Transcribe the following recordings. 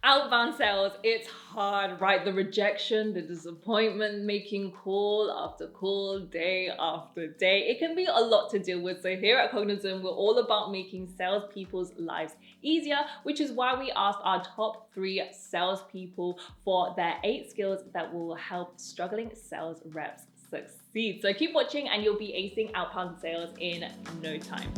Outbound sales, it's hard, right? The rejection, the disappointment, making call after call, day after day. It can be a lot to deal with. So here at Cognizant, we're all about making salespeople's lives easier, which is why we asked our top 3 salespeople for their 8 skills that will help struggling sales reps succeed. So keep watching and you'll be acing outbound sales in no time.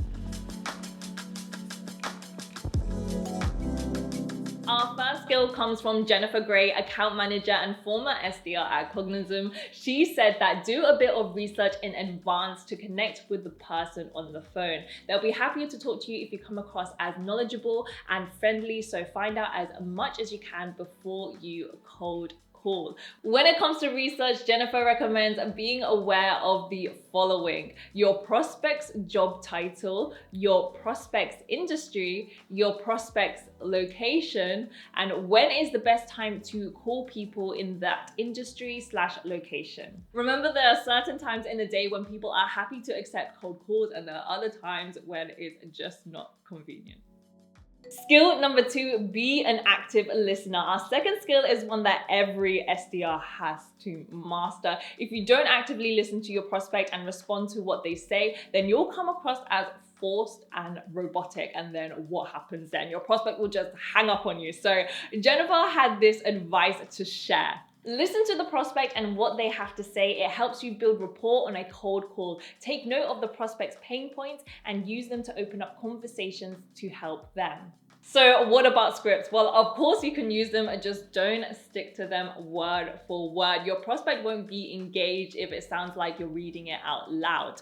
Our first skill comes from Jennifer Gray, account manager and former SDR at Cognizant. She said that do a bit of research in advance to connect with the person on the phone. They'll be happier to talk to you if you come across as knowledgeable and friendly, so find out as much as you can before you cold call. When it comes to research, Jennifer recommends being aware of the following: your prospect's job title, your prospect's industry, your prospect's location, and when is the best time to call people in that industry/location. Remember, there are certain times in the day when people are happy to accept cold calls, and there are other times when it's just not convenient. Skill number 2, be an active listener. Our second skill is one that every SDR has to master. If you don't actively listen to your prospect and respond to what they say, then you'll come across as forced and robotic. And then what happens then? Your prospect will just hang up on you. So Jennifer had this advice to share. Listen to the prospect and what they have to say. It helps you build rapport on a cold call. Take note of the prospect's pain points and use them to open up conversations to help them. So what about scripts? Well, of course you can use them, just don't stick to them word for word. Your prospect won't be engaged if it sounds like you're reading it out loud.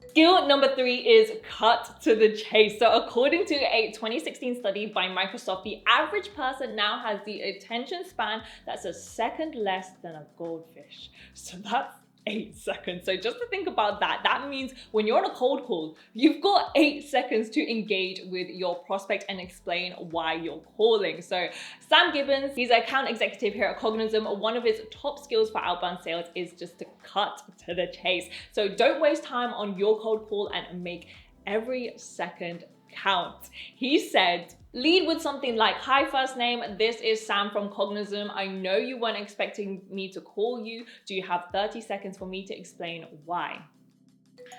Skill number 3 is cut to the chase. So according to a 2016 study by Microsoft, the average person now has the attention span that's a second less than a goldfish. So that's 8 seconds. So just to think about that, that means when you're on a cold call, you've got 8 seconds to engage with your prospect and explain why you're calling. So Sam Gibbons, he's an account executive here at Cognizant. One of his top skills for outbound sales is just to cut to the chase. So don't waste time on your cold call and make every second count. He said, lead with something like, hi, first name, this is Sam from Cognizant. I know you weren't expecting me to call you. Do you have 30 seconds for me to explain why?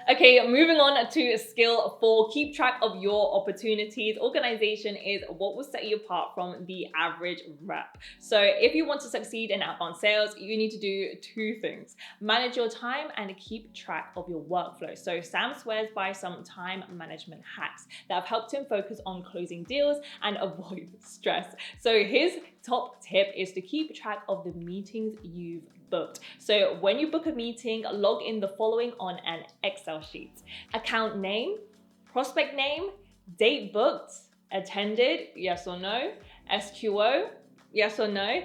Okay, moving on to skill 4, keep track of your opportunities. Organization is what will set you apart from the average rep. So if you want to succeed in outbound sales, you need to do 2 things. Manage your time and keep track of your workflow. So Sam swears by some time management hacks that have helped him focus on closing deals and avoid stress. So his top tip is to keep track of the meetings you've booked. So when you book a meeting, log in the following on an Excel sheet: account name, prospect name, date booked, attended, yes or no, SQO, yes or no,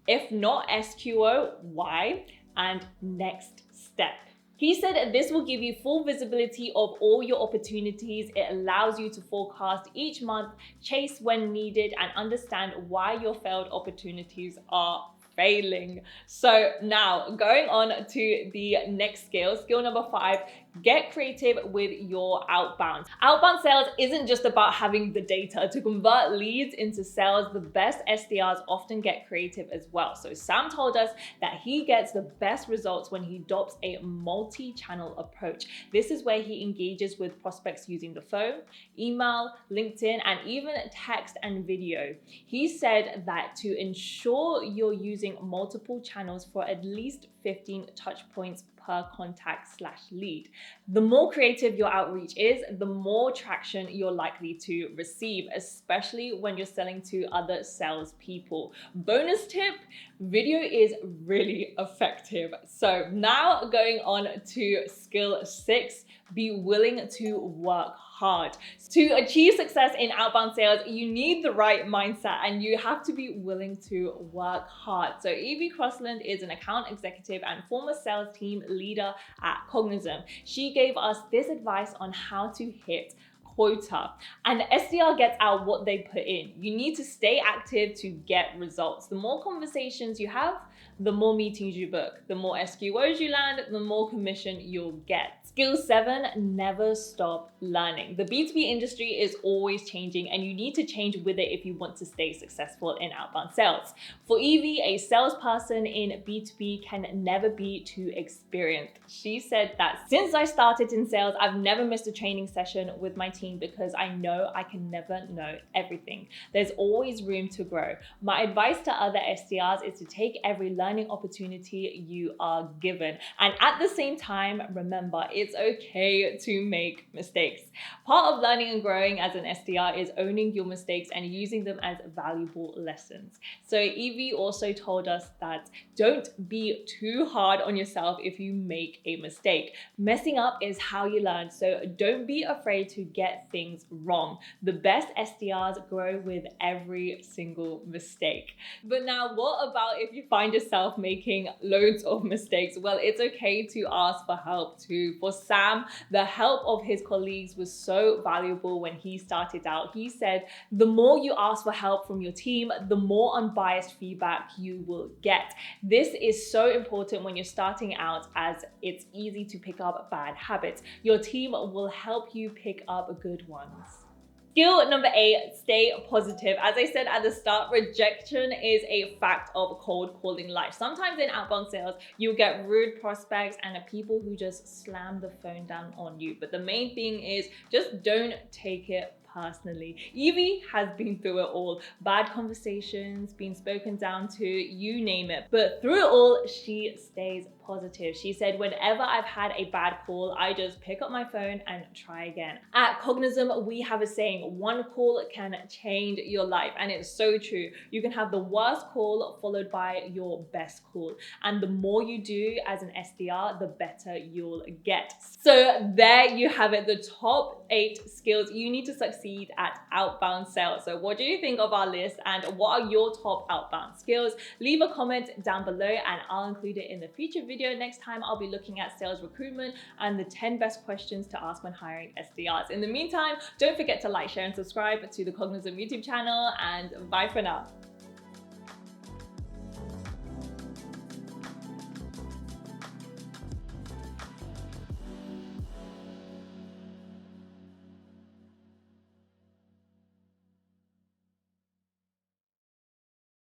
if not SQO, why, and next step. He said this will give you full visibility of all your opportunities. It allows you to forecast each month, chase when needed, and understand why your failed opportunities are failing. So now going on to the next skill, skill number 5, get creative with your outbound. Outbound sales isn't just about having the data. To convert leads into sales, the best SDRs often get creative as well. So Sam told us that he gets the best results when he adopts a multi-channel approach. This is where he engages with prospects using the phone, email, LinkedIn, and even text and video. He said that to ensure you're using multiple channels for at least 15 touch points per contact/lead. The more creative your outreach is, the more traction you're likely to receive, especially when you're selling to other salespeople. Bonus tip, video is really effective. So now going on to skill 6, be willing to work hard. To achieve success in outbound sales, you need the right mindset and you have to be willing to work hard. So Evie Crossland is an account executive and former sales team leader at Cognizant. She gave us this advice on how to hit quota, and the SDR gets out what they put in. You need to stay active to get results. The more conversations you have, the more meetings you book, the more SQOs you land, the more commission you'll get. Skill 7, never stop learning. The B2B industry is always changing, and you need to change with it if you want to stay successful in outbound sales. For Evie, a salesperson in B2B can never be too experienced. She said that since I started in sales, I've never missed a training session with my team because I know I can never know everything. There's always room to grow. My advice to other SDRs is to take every learning opportunity you are given. And at the same time, remember, it's okay to make mistakes. Part of learning and growing as an SDR is owning your mistakes and using them as valuable lessons. So Evie also told us that don't be too hard on yourself if you make a mistake. Messing up is how you learn, so don't be afraid to get things wrong. The best SDRs grow with every single mistake. But now, what about if you find yourself making loads of mistakes? Well, it's okay to ask for help too. For Sam, the help of his colleagues was so valuable when he started out. He said, the more you ask for help from your team, the more unbiased feedback you will get. This is so important when you're starting out, as it's easy to pick up bad habits. Your team will help you pick up good ones. Skill number 8, stay positive. As I said at the start, rejection is a fact of cold calling life. Sometimes in outbound sales, you'll get rude prospects and people who just slam the phone down on you. But the main thing is just don't take it personally. Evie has been through it all. Bad conversations, being spoken down to, you name it. But through it all, she stays positive. She said, whenever I've had a bad call, I just pick up my phone and try again. At Cognizum, we have a saying, one call can change your life. And it's so true. You can have the worst call followed by your best call. And the more you do as an SDR, the better you'll get. So there you have it, the top 8 skills you need to succeed at outbound sales. So what do you think of our list, and what are your top outbound skills? Leave a comment down below and I'll include it in the future video. Next time I'll be looking at sales recruitment and the 10 best questions to ask when hiring SDRs. In the meantime, don't forget to like, share and subscribe to the Cognizant YouTube channel, and bye for now.